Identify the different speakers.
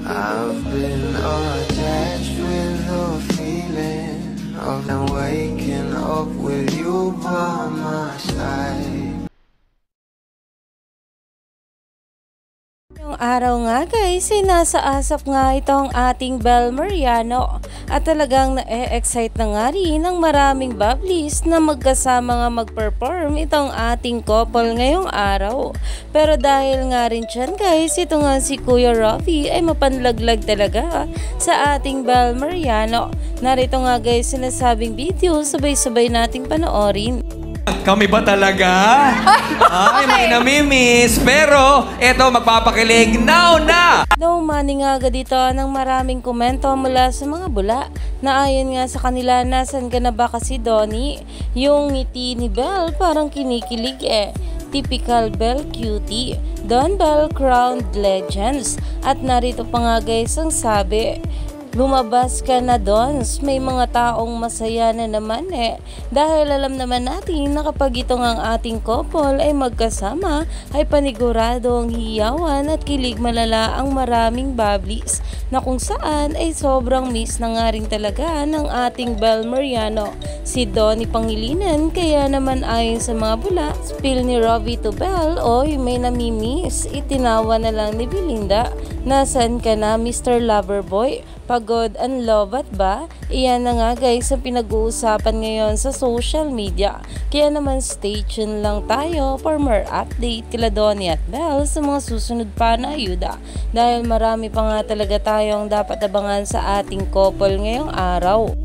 Speaker 1: I've been attached with the feeling of waking up with you by my side.
Speaker 2: Ngayong araw nga guys, ay nasa asap nga itong ating Bel Mariano at talagang na-excite na nga rin ng maraming bubblies na magkasama nga mag-perform itong ating couple ngayong araw. Pero dahil nga rin dyan guys, ito nga si Kuya Rafi ay mapanlaglag talaga sa ating Bel Mariano. Narito nga guys sinasabing video, sabay-sabay nating panoorin.
Speaker 3: Kami ba talaga? Ay, may namimiss. Pero, eto, magpapakilig now na!
Speaker 2: Naumani nga agad dito ng maraming komento mula sa mga bula na ayon nga sa kanila, nasan ka na ba kasi Donnie? Yung ngiti ni Bel parang kinikilig eh. Typical Bel cutie. Don Bel crowned legends. At narito pa nga guys ang sabi, lumabas ka na Dons, may mga taong masaya na naman eh. Dahil alam naman natin na kapag ito ang ating couple ay magkasama, ay paniguradong hiyawan at kilig malala ang maraming bubblies na kung saan ay sobrang miss na nga rin talaga ng ating Bel Mariano si Donnie Pangilinan. Kaya naman ayon sa mga bula, spill ni Rafi to Bel, oy may namimiss, itinawa na lang ni Belinda. Nasaan ka na Mr. Loverboy? Pagod and lobat ba? Iyan na nga guys ang pinag-uusapan ngayon sa social media. Kaya naman stay tuned lang tayo for more update kila Donnie at Bel sa mga susunod pa na ayuda. Dahil marami pa nga talaga tayong dapat abangan sa ating couple ngayong araw.